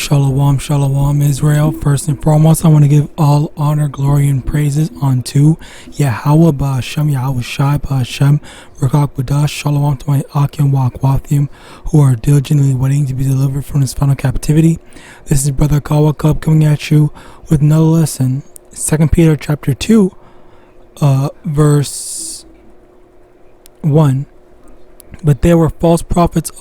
Shalom, shalom, Israel. First and foremost, I want to give all honor, glory, and praises unto YAHAWAH BaHashem, YAHAWASHI BaHashem, RICANS, shalom to my Akim Wakwathium, who are diligently waiting to be delivered from this final captivity. This is Brother Kawa Cub coming at you with another lesson. 2 Peter chapter 2, verse 1. But there were false prophets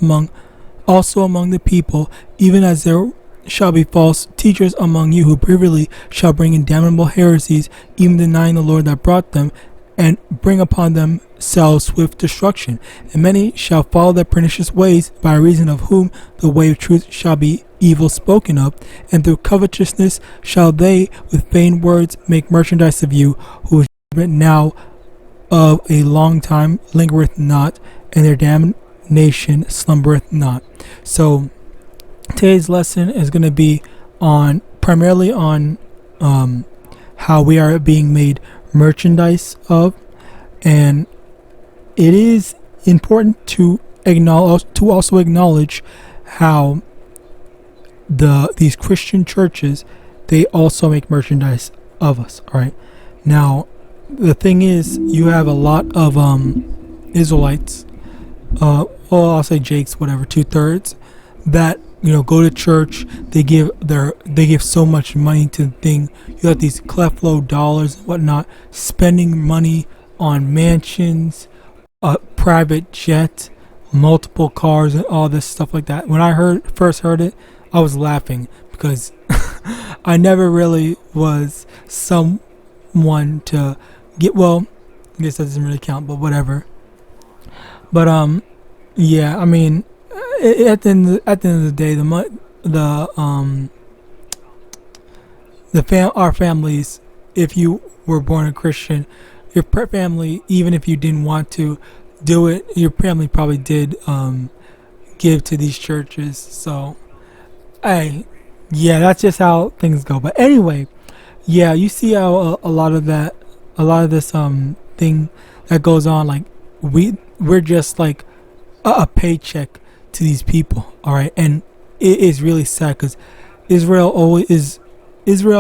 also among the people, even as there shall be false teachers among you, who privily shall bring in damnable heresies, even denying the Lord that brought them, and bring upon themselves swift destruction. And many shall follow their pernicious ways, by reason of whom the way of truth shall be evil spoken of, and through covetousness shall they with vain words make merchandise of you, whose judgment now of a long time lingereth not, and their damnation slumbereth not. So today's lesson is going to be primarily on how we are being made merchandise of, and it is important to also acknowledge how these Christian churches, they also make merchandise of us. All right, now the thing is, you have a lot of Israelites, I'll say Jakes, whatever, 2/3, that go to church. They give so much money to the thing. You have these Cleflo dollars and whatnot, spending money on mansions, a private jet, multiple cars, and all this stuff like that. When I first heard it, I was laughing because I never really was someone to get. Well, I guess that doesn't really count, but whatever. But yeah, I mean, at the end of the day, our families, if you were born a Christian, your family, even if you didn't want to do it, your family probably did give to these churches. So, yeah, that's just how things go. But anyway, yeah, you see how a lot of this thing that goes on, like we're just like a paycheck to these people. All right, and it is really sad because Israel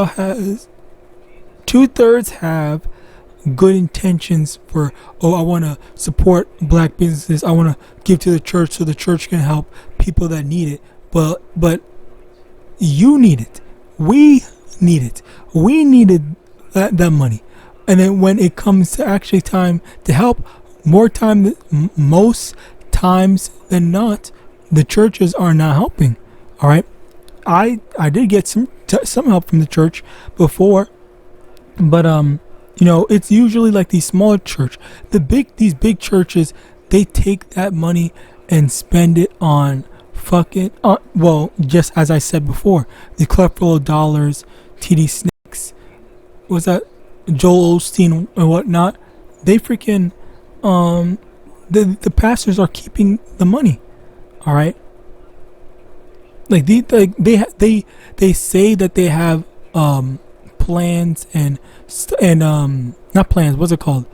has 2/3 have good intentions for, I want to support black businesses, I want to give to the church so the church can help people that need it, but you need it, we need it, we needed that money. And then when it comes to actually time to help, most times than not, the churches are not helping. All right, I did get some help from the church before, but it's usually like these smaller church. These big churches, they take that money and spend it on just as I said before, the Cleflo dollars, TD Snakes, was that Joel Osteen and whatnot. They freaking the pastors are keeping the money. All right, like they say that they have plans and not plans, what's it called,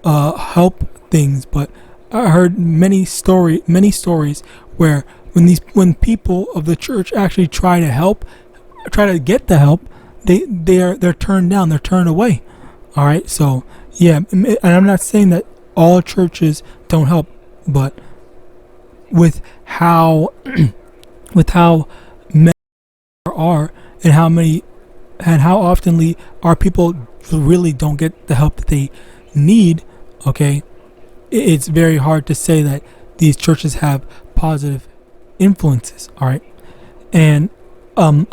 help things, but I heard many stories where when people of the church actually try to get the help, they're turned down, they're turned away. All right, so yeah, and I'm not saying that all churches don't help, but with how many there are, and how oftenly our people really don't get the help that they need, okay, it's very hard to say that these churches have positive influences. All right, and one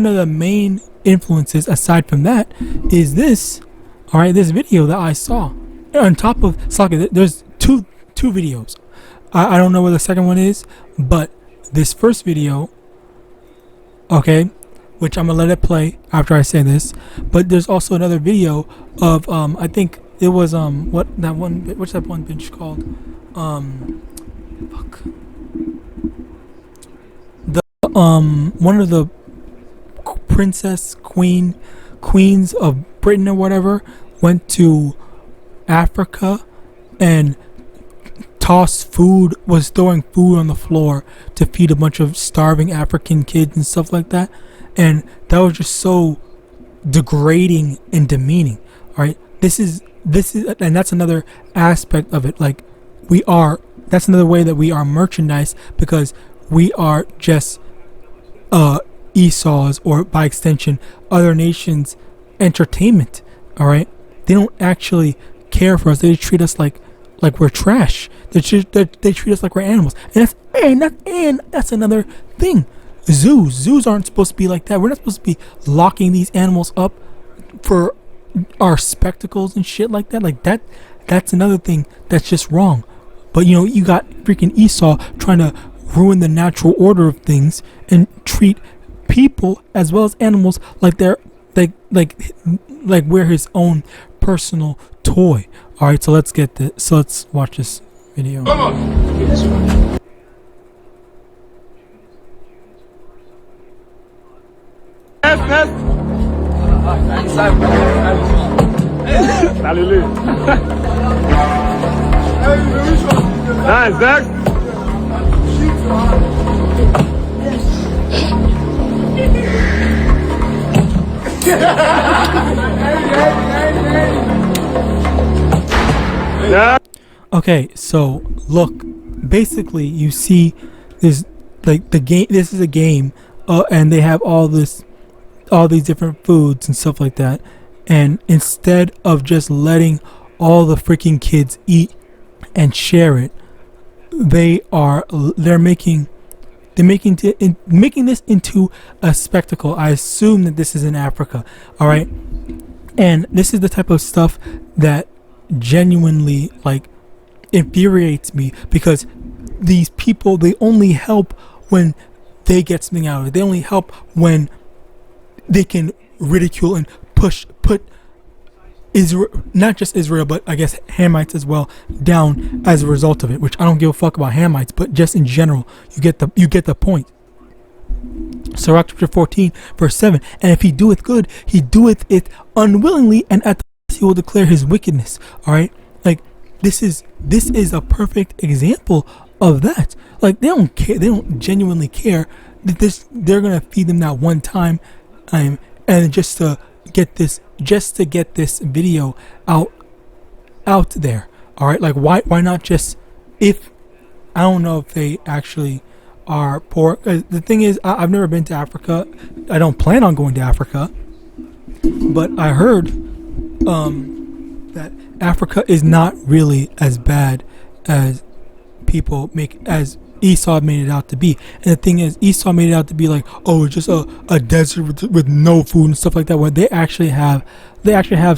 of the main influences aside from that is this. All right, this video that I saw. On top of Saka, there's two videos. I don't know where the second one is, but this first video, okay, which I'm gonna let it play after I say this. But there's also another video of I think it was what's that one bench called? One of the queens of Britain or whatever went to Africa and was throwing food on the floor to feed a bunch of starving African kids and stuff like that. And that was just so degrading and demeaning. All right, this is and that's another aspect of it. Like, that's another way that we are merchandise, because we are just Esau's, or by extension other nations' entertainment. All right, they don't actually care for us. They treat us like we're trash. They treat us like we're animals. And that's another thing. Zoos aren't supposed to be like that. We're not supposed to be locking these animals up for our spectacles and shit like that. Like that's another thing that's just wrong. But you got freaking Esau trying to ruin the natural order of things and treat people as well as animals like they're like we're his own personal toy. All right, so let's watch this video. Come on. Nice, Zach. Okay, so look, basically you see this, like, the game. This is a game, and they have all these different foods and stuff like that. And instead of just letting all the freaking kids eat and share it, they're making this into a spectacle. I assume that this is in Africa. All right, and this is the type of stuff that genuinely, like, infuriates me, because these people, they only help when they get something out of it. They only help when they can ridicule and put Israel, not just Israel, but I guess Hamites as well, down as a result of it. Which I don't give a fuck about Hamites, but just in general, you get the point. Sirach chapter 14 verse 7. And if he doeth good, he doeth it unwillingly, and at the last he will declare his wickedness. All right, like, this is a perfect example of that. Like, they don't care. They don't genuinely care that they're gonna feed them that one time, and just to get this video out there. All right, like, why not just, if I don't know if they actually are poor. The thing is, I've never been to Africa. I don't plan on going to Africa, but I heard that Africa is not really as bad as people as Esau made it out to be. And the thing is, Esau made it out to be like, oh, it's just a desert with no food and stuff like that. Where they actually have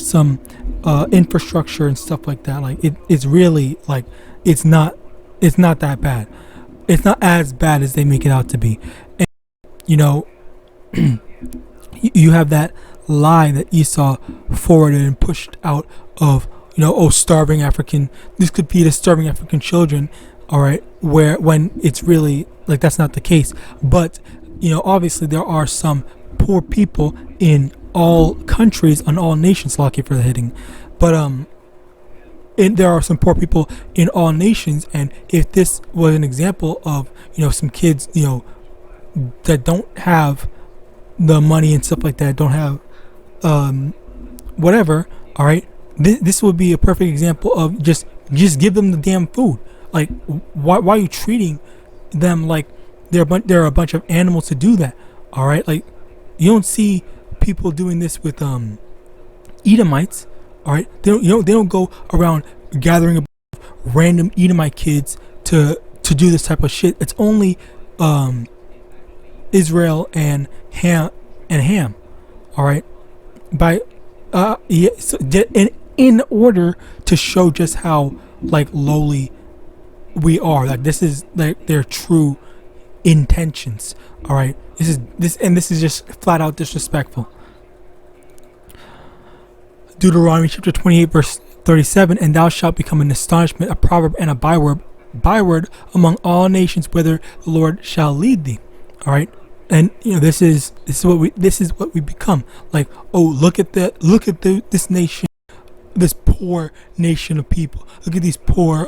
some infrastructure and stuff like that. Like, it's really, like, it's not that bad. It's not as bad as they make it out to be. And you have that lie that Esau forwarded and pushed out of, starving African. This could feed us starving African children. All right, when it's really, like, that's not the case. But obviously there are some poor people in all countries, on all nations. Lucky for the hitting, but there are some poor people in all nations. And if this was an example of some kids that don't have the money and stuff like that, don't have whatever, all right, this would be a perfect example of just give them the damn food. Like, why are you treating them like they're a bunch of animals to do that? All right, like, you don't see people doing this with Edomites. All right, they don't go around gathering a bunch of random Edomite kids to do this type of shit. It's only Israel and Ham. All right, in order to show just how, like, lowly we are. Like, this is, like, their true intentions. All right, this is just flat out disrespectful. Deuteronomy chapter 28 verse 37. And thou shalt become an astonishment, a proverb, and a byword among all nations, whither the Lord shall lead thee. All right, and this is what we become. Like, oh, look at this nation, this poor nation of people. Look at these poor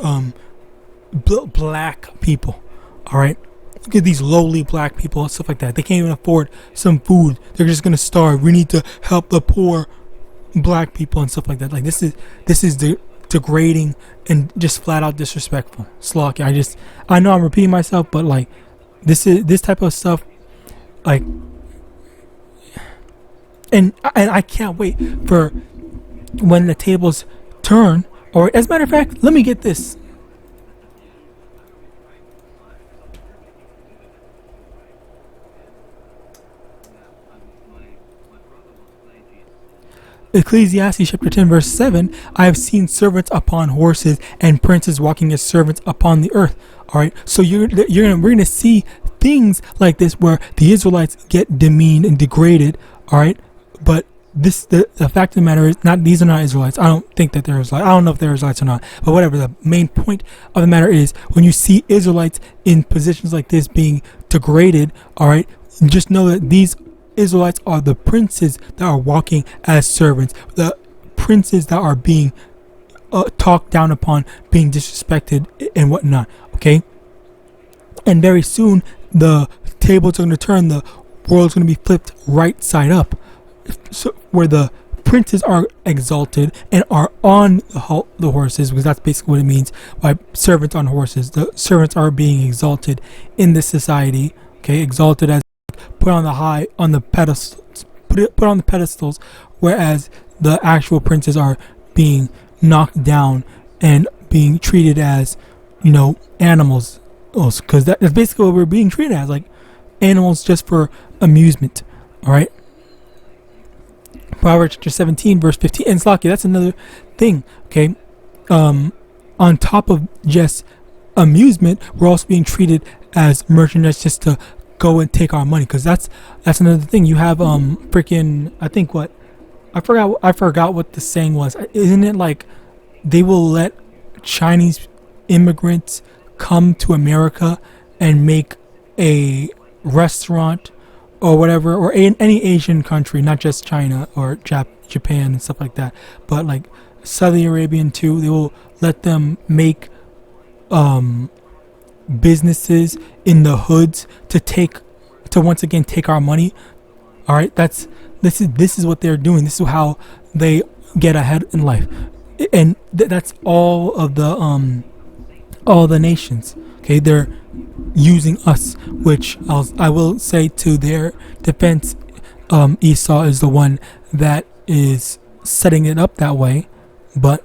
black people. All right, look at these lowly black people and stuff like that. They can't even afford some food. They're just gonna starve. We need to help the poor black people and stuff like that. Like this is degrading and just flat out disrespectful. Slocky. I know I'm repeating myself, but like this type of stuff, like, and I can't wait for when the tables turn. Or as a matter of fact, let me get this. Ecclesiastes chapter 10 verse 7, I have seen servants upon horses and princes walking as servants upon the earth. All right, so we're gonna see things like this where the Israelites get demeaned and degraded. All right, but the fact of the matter is, these are not Israelites. I don't think that they're Israelites. I don't know if they're Israelites or not. But whatever, the main point of the matter is, when you see Israelites in positions like this being degraded, all right, just know that these Israelites are the princes that are walking as servants, the princes that are being talked down upon, being disrespected and whatnot. Okay, and very soon the tables are going to turn. The world's going to be flipped right side up, so where the princes are exalted and are on the horses, because that's basically what it means by servants on horses. The servants are being exalted in this society. Okay, exalted as put on the pedestals, put on the pedestals, whereas the actual princes are being knocked down and being treated as, animals. Because that's basically what we're being treated as, like animals just for amusement. All right. Proverbs chapter 17 verse 15, and Slaki, that's another thing. Okay, on top of just amusement, we're also being treated as merchandise just to go and take our money, because that's another thing. You have freaking, I think, what I forgot what the saying was. Isn't it like they will let Chinese immigrants come to America and make a restaurant or whatever, or any Asian country, not just China or Japan and stuff like that, but like Saudi Arabian too. They will let them make businesses in the hoods to once again take our money. All right, this is what they're doing. This is how they get ahead in life, and that's all of the nations. Okay, they're using us, which I will say to their defense, Esau is the one that is setting it up that way, but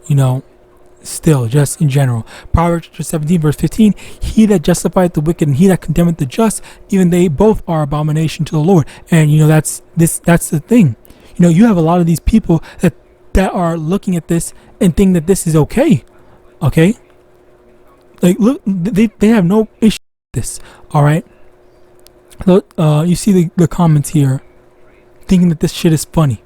still, just in general. Proverbs 17 verse 15, he that justifieth the wicked and he that condemneth the just, even they both are abomination to the Lord. And that's the thing. You have a lot of these people that are looking at this and think that this is okay. Okay, like, look, they have no issue with this. All right, so, you see the comments here thinking that this shit is funny.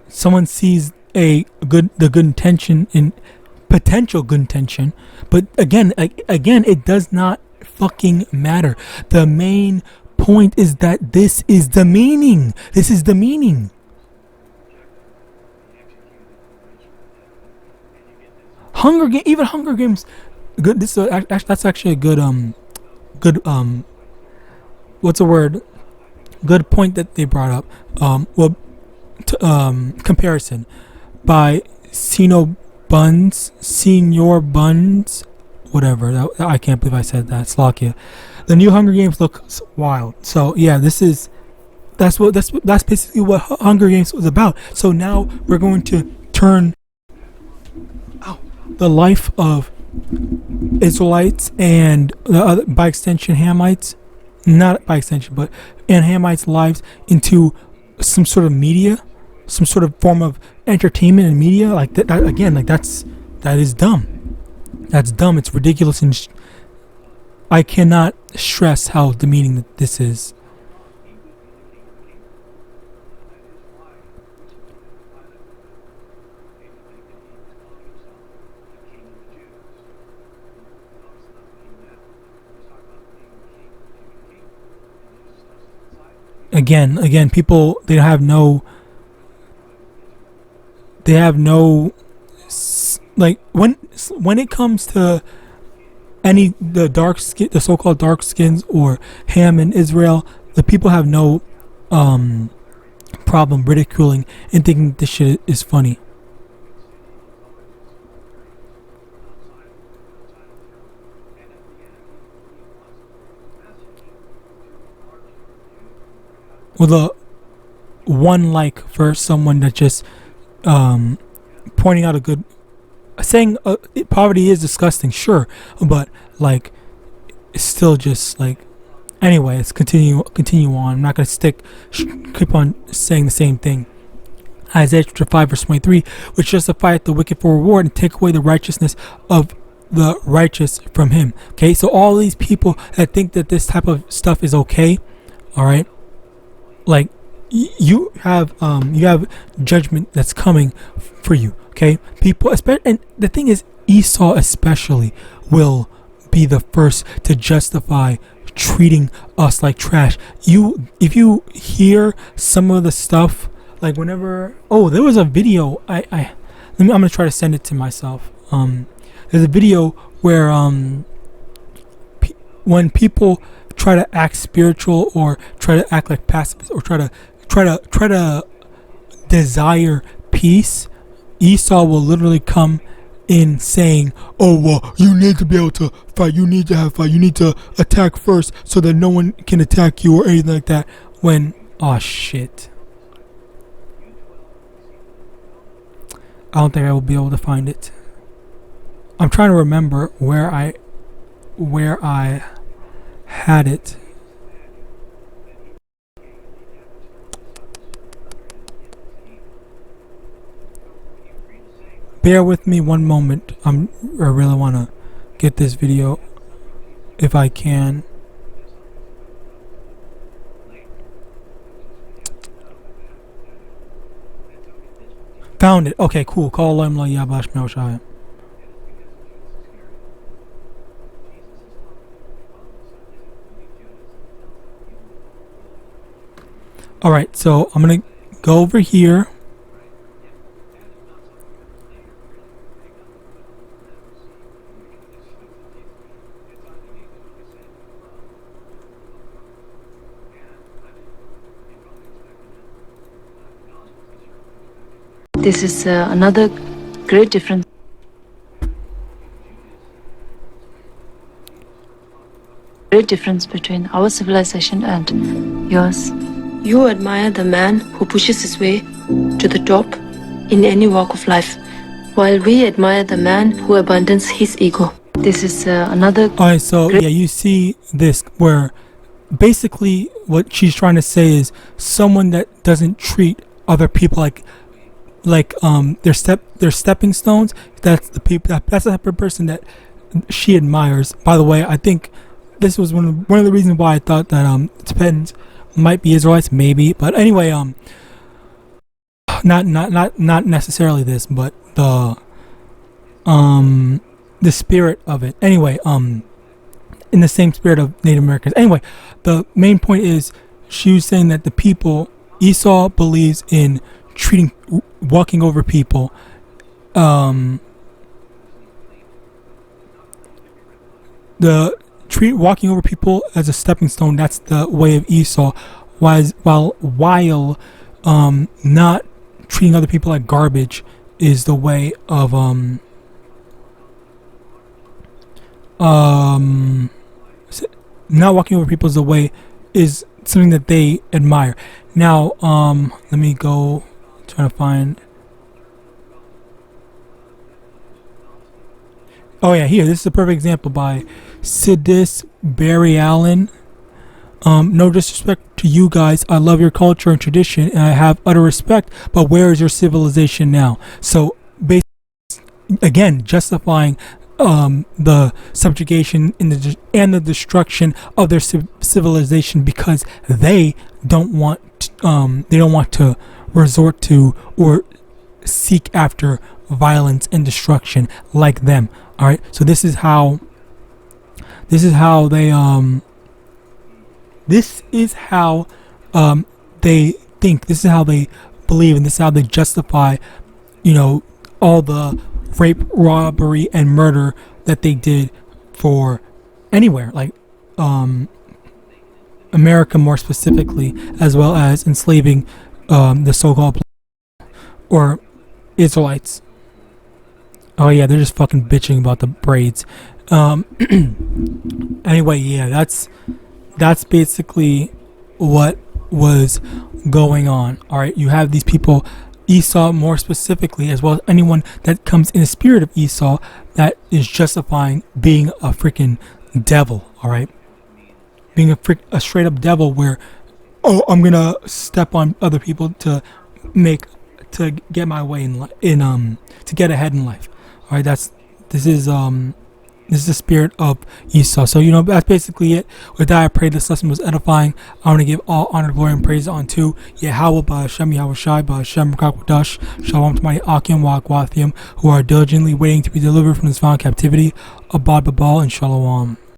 Someone sees the good intention in potential good intention, but again, it does not fucking matter. The main point is that this is the meaning. This is the meaning. Even Hunger Games. Good. That's actually a good what's the word? Good point that they brought up. Comparison by Senior Buns, whatever. I can't believe I said that. Slovakia. The new Hunger Games looks wild. So yeah, that's basically what Hunger Games was about. So now we're going to turn the life of Israelites and the other, by extension, Hamites, not by extension, but and Hamites' lives into some sort of media, some sort of form of entertainment and media, like that again, like that is dumb. That's dumb. It's ridiculous, and I cannot stress how demeaning that this is. again, people they have no like when it comes to the so-called dark skins or Ham in Israel, the people have no problem ridiculing and thinking this shit is funny. With a one like for someone that just pointing out a good saying poverty is disgusting, sure, but like it's still just like anyway. Let's continue on. I'm not gonna keep on saying the same thing. Isaiah chapter 5 verse 23, which justifieth the wicked for reward and take away the righteousness of the righteous from him. Okay, so all these people that think that this type of stuff is okay, all right, like you have judgment that's coming for you. Okay, people, and the thing is, Esau especially will be the first to justify treating us like trash. If you hear some of the stuff, like whenever there was a video, I'm gonna try to send it to myself. There's a video where when people try to act spiritual or try to act like pacifists or try to desire peace, Esau will literally come in saying, "Oh well, you need to be able to fight. You need to have fight. You need to attack first, so that no one can attack you or anything like that." When shit, I don't think I will be able to find it. I'm trying to remember where I had it. Bear with me one moment. I really want to get this video if I can. Found it. Okay, cool. Call him YAHAWAH. Alright, so I'm going to go over here. This is another great difference. Great difference between our civilization and yours. You admire the man who pushes his way to the top in any walk of life, while we admire the man who abandons his ego. This is another. Alright, so yeah, you see this where basically what she's trying to say is someone that doesn't treat other people like they're stepping stones. That's the people. That's the type of person that she admires. By the way, I think this was one of the reasons why I thought that Tibetans might be Israelites, maybe. But anyway, not necessarily this, but the spirit of it. Anyway, in the same spirit of Native Americans. Anyway, the main point is she was saying that the people, Esau believes in walking over people, walking over people as a stepping stone. That's the way of Esau, while not treating other people like garbage is the way of not walking over people is something that they admire. Now let me go trying to find. Oh yeah, here, this is a perfect example by Sidis Barry Allen. No disrespect to you guys, I love your culture and tradition and I have utter respect, but where is your civilization now? So basically, again, justifying the subjugation and the destruction of their civilization because they don't want to resort to or seek after violence and destruction like them. All right, so this is how they think, this is how they believe, and this is how they justify, all the rape, robbery, and murder that they did for anywhere, like America more specifically, as well as enslaving the so-called or Israelites. Oh yeah, they're just fucking bitching about the braids. Anyway, yeah, that's basically what was going on. All right, you have these people, Esau more specifically, as well as anyone that comes in the spirit of Esau, that is justifying being a freaking devil. All right, being a straight up devil, where I'm gonna step on other people to get my way to get ahead in life. All right, this is the spirit of Esau. So that's basically it. With that, I pray this lesson was edifying. I want to give all honor, glory, and praise unto YAHAWAH, BAHASHEM, YAHAWASHI, BAHASHEM, GUATEMALANS, Shalom to my Akim, YAHAWAH, who are diligently waiting to be delivered from this violent captivity. Abad Babal and Shalom.